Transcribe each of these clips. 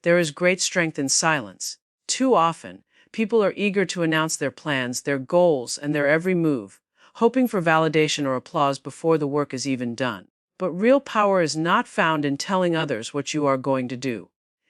there is great strength in silence. Too often, people are eager to announce their plans, their goals, and their every move, hoping for validation or applause before the work is even done. But real power is not found in telling others what you are going to do.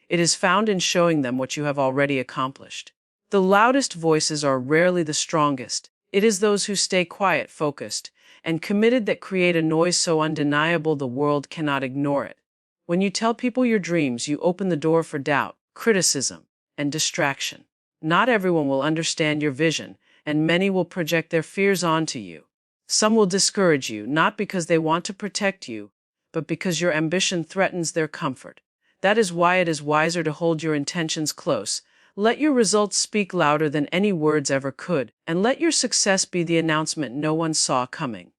It is found in showing them what you have already accomplished. The loudest voices are rarely the strongest. It is those who stay quiet, focused, and committed that create a noise so undeniable the world cannot ignore it. When you tell people your dreams, you open the door for doubt, criticism, and distraction. Not everyone will understand your vision, and many will project their fears onto you. Some will discourage you, not because they want to protect you, but because your ambition threatens their comfort. That is why it is wiser to hold your intentions close. Let your results speak louder than any words ever could, and let your success be the announcement no one saw coming.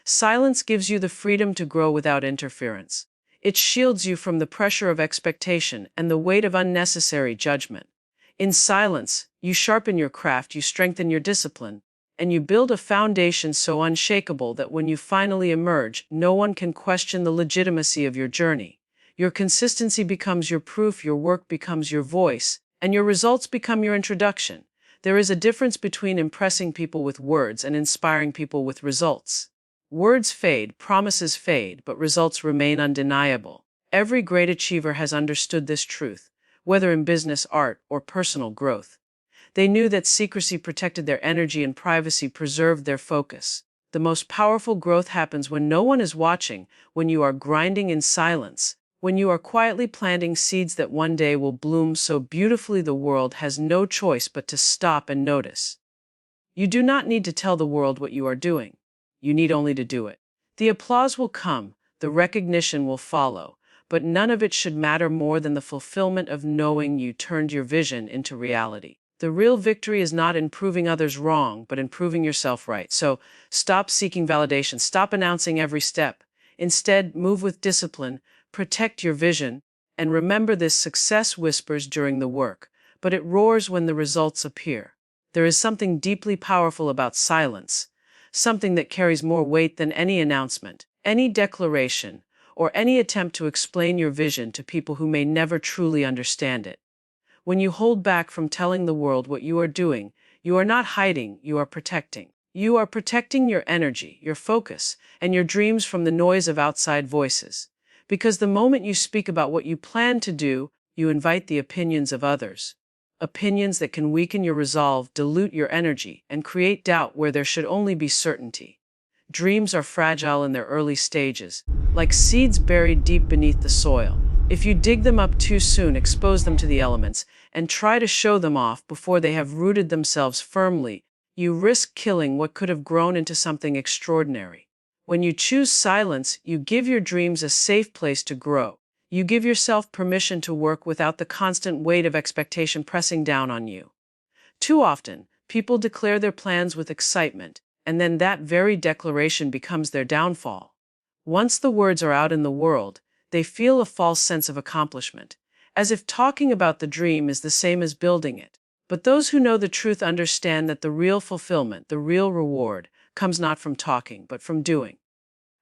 Silence gives you the freedom to grow without interference. It shields you from the pressure of expectation and the weight of unnecessary judgment. In silence, you sharpen your craft, you strengthen your discipline, and you build a foundation so unshakable that when you finally emerge, no one can question the legitimacy of your journey. Your consistency becomes your proof, your work becomes your voice, and your results become your introduction. There is a difference between impressing people with words and inspiring people with results. Words fade, promises fade, but results remain undeniable. Every great achiever has understood this truth, whether in business, art, or personal growth. They knew that secrecy protected their energy and privacy preserved their focus. The most powerful growth happens when no one is watching, when you are grinding in silence, when you are quietly planting seeds that one day will bloom so beautifully the world has no choice but to stop and notice. You do not need to tell the world what you are doing. You need only to do it. The applause will come, the recognition will follow, but none of it should matter more than the fulfillment of knowing you turned your vision into reality. The real victory is not in proving others wrong, but in proving yourself right. So stop seeking validation, stop announcing every step. Instead, move with discipline, protect your vision, and remember this: success whispers during the work, but it roars when the results appear. There is something deeply powerful about silence, something that carries more weight than any announcement, any declaration, or any attempt to explain your vision to people who may never truly understand it. When you hold back from telling the world what you are doing, you are not hiding, you are protecting. You are protecting your energy, your focus, and your dreams from the noise of outside voices. Because the moment you speak about what you plan to do, you invite the opinions of others. Opinions that can weaken your resolve, dilute your energy, and create doubt where there should only be certainty. Dreams are fragile in their early stages, like seeds buried deep beneath the soil. If you dig them up too soon, expose them to the elements, and try to show them off before they have rooted themselves firmly, you risk killing what could have grown into something extraordinary. When you choose silence, you give your dreams a safe place to grow. You give yourself permission to work without the constant weight of expectation pressing down on you. Too often, people declare their plans with excitement, and then that very declaration becomes their downfall. Once the words are out in the world, they feel a false sense of accomplishment, as if talking about the dream is the same as building it. But those who know the truth understand that the real fulfillment, the real reward, comes not from talking, but from doing.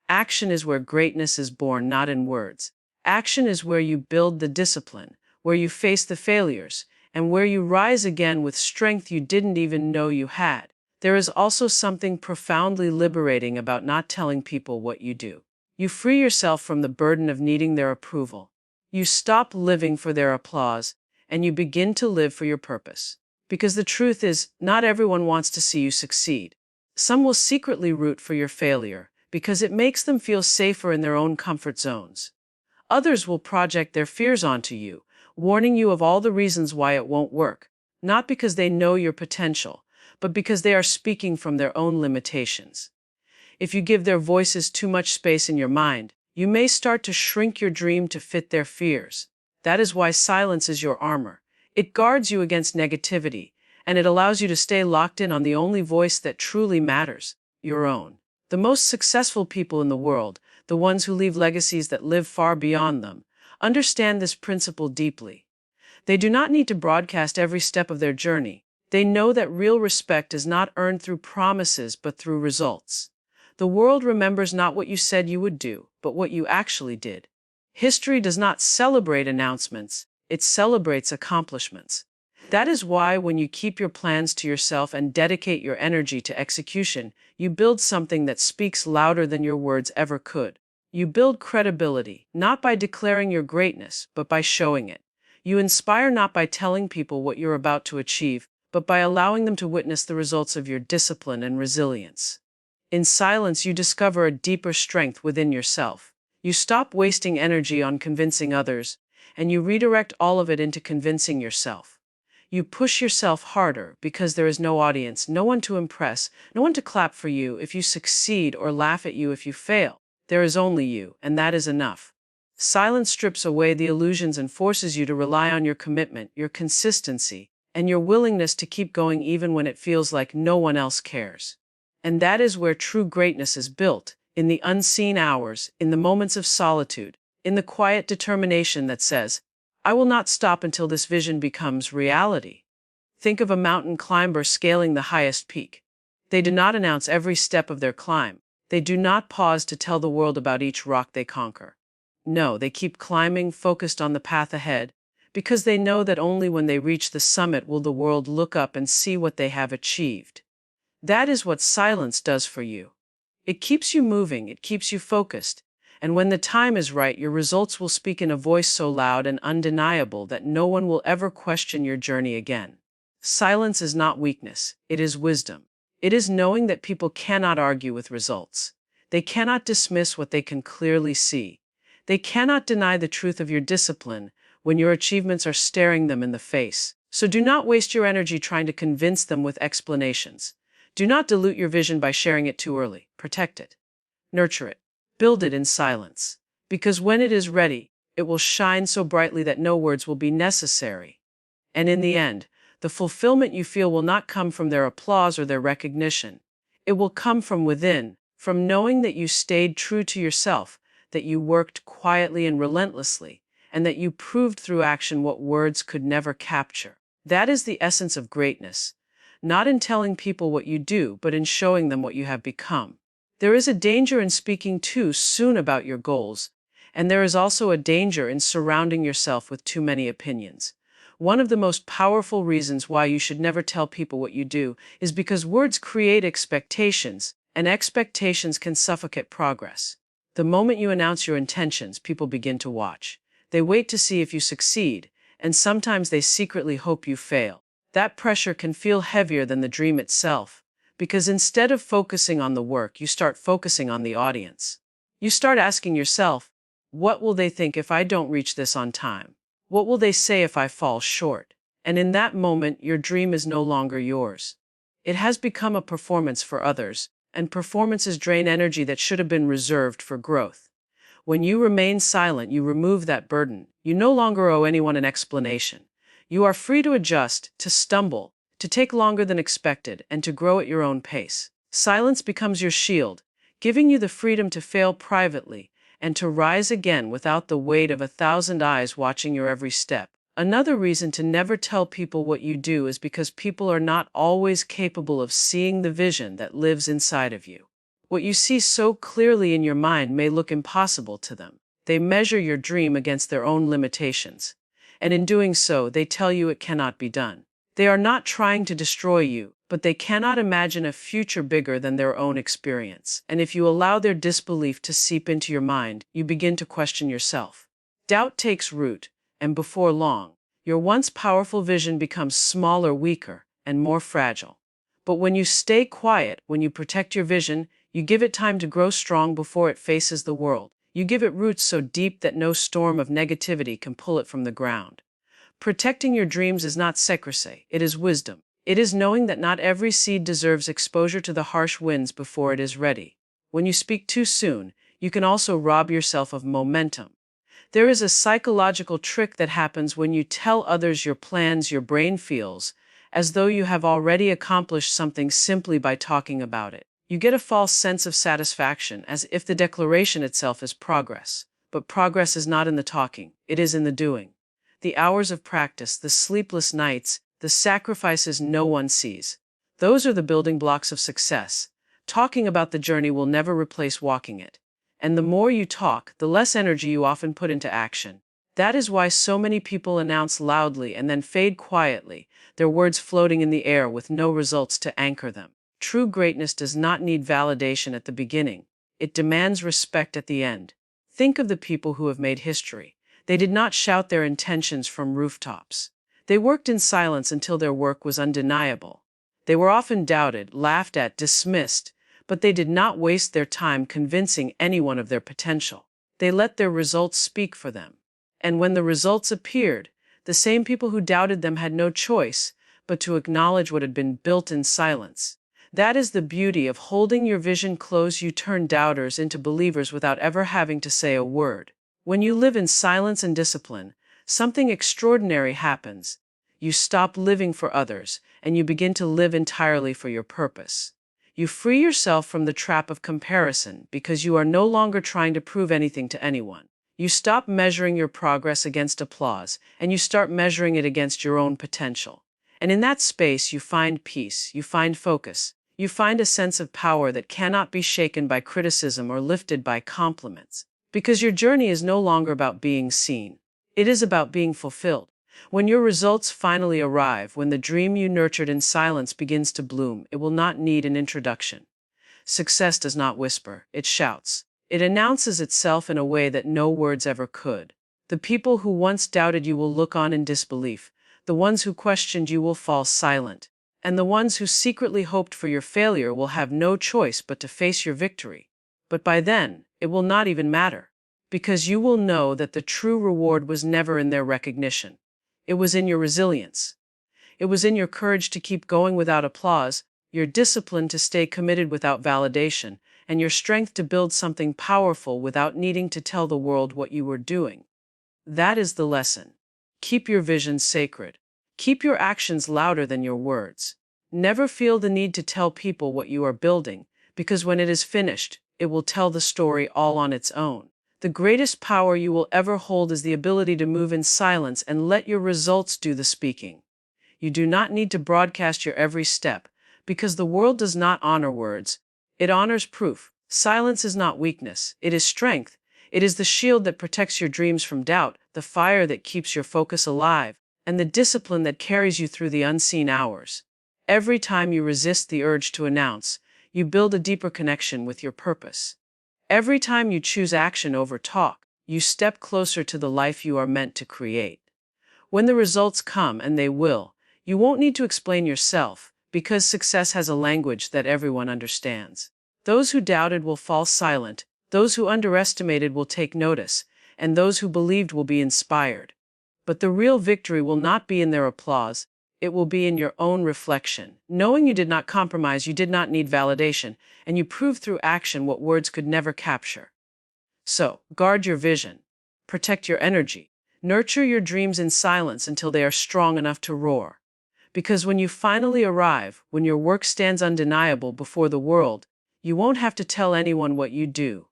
Action is where greatness is born, not in words. Action is where you build the discipline, where you face the failures, and where you rise again with strength you didn't even know you had. There is also something profoundly liberating about not telling people what you do. You free yourself from the burden of needing their approval. You stop living for their applause, and you begin to live for your purpose. Because the truth is, not everyone wants to see you succeed. Some will secretly root for your failure, because it makes them feel safer in their own comfort zones. Others will project their fears onto you, warning you of all the reasons why it won't work, not because they know your potential, but because they are speaking from their own limitations. If you give their voices too much space in your mind, you may start to shrink your dream to fit their fears. That is why silence is your armor. It guards you against negativity, and it allows you to stay locked in on the only voice that truly matters, your own. The most successful people in the world, the ones who leave legacies that live far beyond them, understand this principle deeply. They do not need to broadcast every step of their journey. They know that real respect is not earned through promises but through results. The world remembers not what you said you would do, but what you actually did. History does not celebrate announcements, it celebrates accomplishments. That is why when you keep your plans to yourself and dedicate your energy to execution, you build something that speaks louder than your words ever could. You build credibility, not by declaring your greatness, but by showing it. You inspire not by telling people what you're about to achieve, but by allowing them to witness the results of your discipline and resilience. In silence, you discover a deeper strength within yourself. You stop wasting energy on convincing others, and you redirect all of it into convincing yourself. You push yourself harder because there is no audience, no one to impress, no one to clap for you if you succeed or laugh at you if you fail. There is only you, and that is enough. Silence strips away the illusions and forces you to rely on your commitment, your consistency, and your willingness to keep going even when it feels like no one else cares. And that is where true greatness is built, in the unseen hours, in the moments of solitude, in the quiet determination that says, I will not stop until this vision becomes reality. Think of a mountain climber scaling the highest peak. They do not announce every step of their climb. They do not pause to tell the world about each rock they conquer. No, they keep climbing, focused on the path ahead, because they know that only when they reach the summit will the world look up and see what they have achieved. That is what silence does for you. It keeps you moving, it keeps you focused, and when the time is right, your results will speak in a voice so loud and undeniable that no one will ever question your journey again. Silence is not weakness, it is wisdom. It is knowing that people cannot argue with results. They cannot dismiss what they can clearly see. They cannot deny the truth of your discipline when your achievements are staring them in the face. So do not waste your energy trying to convince them with explanations. Do not dilute your vision by sharing it too early. Protect it. Nurture it. Build it in silence. Because when it is ready, it will shine so brightly that no words will be necessary. And in the end, the fulfillment you feel will not come from their applause or their recognition. It will come from within, from knowing that you stayed true to yourself, that you worked quietly and relentlessly, and that you proved through action what words could never capture. That is the essence of greatness, not in telling people what you do, but in showing them what you have become. There is a danger in speaking too soon about your goals, and there is also a danger in surrounding yourself with too many opinions. One of the most powerful reasons why you should never tell people what you do is because words create expectations, and expectations can suffocate progress. The moment you announce your intentions, people begin to watch. They wait to see if you succeed, and sometimes they secretly hope you fail. That pressure can feel heavier than the dream itself, because instead of focusing on the work, you start focusing on the audience. You start asking yourself, what will they think if I don't reach this on time? What will they say if I fall short? And in that moment, your dream is no longer yours. It has become a performance for others, and performances drain energy that should have been reserved for growth. When you remain silent, you remove that burden. You no longer owe anyone an explanation. You are free to adjust, to stumble, to take longer than expected, and to grow at your own pace. Silence becomes your shield, giving you the freedom to fail privately and to rise again without the weight of 1,000 eyes watching your every step. Another reason to never tell people what you do is because people are not always capable of seeing the vision that lives inside of you. What you see so clearly in your mind may look impossible to them. They measure your dream against their own limitations, and in doing so, they tell you it cannot be done. They are not trying to destroy you, but they cannot imagine a future bigger than their own experience. And if you allow their disbelief to seep into your mind, you begin to question yourself. Doubt takes root, and before long, your once powerful vision becomes smaller, weaker, and more fragile. But when you stay quiet, when you protect your vision, you give it time to grow strong before it faces the world. You give it roots so deep that no storm of negativity can pull it from the ground. Protecting your dreams is not secrecy, it is wisdom. It is knowing that not every seed deserves exposure to the harsh winds before it is ready. When you speak too soon, you can also rob yourself of momentum. There is a psychological trick that happens when you tell others your plans. Your brain feels as though you have already accomplished something simply by talking about it. You get a false sense of satisfaction, as if the declaration itself is progress. But progress is not in the talking, it is in the doing. The hours of practice, the sleepless nights, the sacrifices no one sees. Those are the building blocks of success. Talking about the journey will never replace walking it. And the more you talk, the less energy you often put into action. That is why so many people announce loudly and then fade quietly, their words floating in the air with no results to anchor them. True greatness does not need validation at the beginning. It demands respect at the end. Think of the people who have made history. They did not shout their intentions from rooftops. They worked in silence until their work was undeniable. They were often doubted, laughed at, dismissed, but they did not waste their time convincing anyone of their potential. They let their results speak for them. And when the results appeared, the same people who doubted them had no choice but to acknowledge what had been built in silence. That is the beauty of holding your vision close. You turn doubters into believers without ever having to say a word. When you live in silence and discipline, something extraordinary happens. You stop living for others, and you begin to live entirely for your purpose. You free yourself from the trap of comparison because you are no longer trying to prove anything to anyone. You stop measuring your progress against applause, and you start measuring it against your own potential. And in that space, you find peace, you find focus, you find a sense of power that cannot be shaken by criticism or lifted by compliments. Because your journey is no longer about being seen. It is about being fulfilled. When your results finally arrive, when the dream you nurtured in silence begins to bloom, it will not need an introduction. Success does not whisper, it shouts. It announces itself in a way that no words ever could. The people who once doubted you will look on in disbelief. The ones who questioned you will fall silent. And the ones who secretly hoped for your failure will have no choice but to face your victory. But by then, it will not even matter. Because you will know that the true reward was never in their recognition. It was in your resilience. It was in your courage to keep going without applause, your discipline to stay committed without validation, and your strength to build something powerful without needing to tell the world what you were doing. That is the lesson. Keep your vision sacred. Keep your actions louder than your words. Never feel the need to tell people what you are building, because when it is finished, it will tell the story all on its own. The greatest power you will ever hold is the ability to move in silence and let your results do the speaking. You do not need to broadcast your every step, because the world does not honor words. It honors proof. Silence is not weakness, it is strength. It is the shield that protects your dreams from doubt, the fire that keeps your focus alive, and the discipline that carries you through the unseen hours. Every time you resist the urge to announce, you build a deeper connection with your purpose. Every time you choose action over talk, you step closer to the life you are meant to create. When the results come, and they will, you won't need to explain yourself, because success has a language that everyone understands. Those who doubted will fall silent, those who underestimated will take notice, and those who believed will be inspired. But the real victory will not be in their applause, it will be in your own reflection. Knowing you did not compromise, you did not need validation, and you proved through action what words could never capture. So, guard your vision. Protect your energy. Nurture your dreams in silence until they are strong enough to roar. Because when you finally arrive, when your work stands undeniable before the world, you won't have to tell anyone what you do.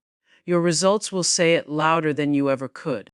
Your results will say it louder than you ever could.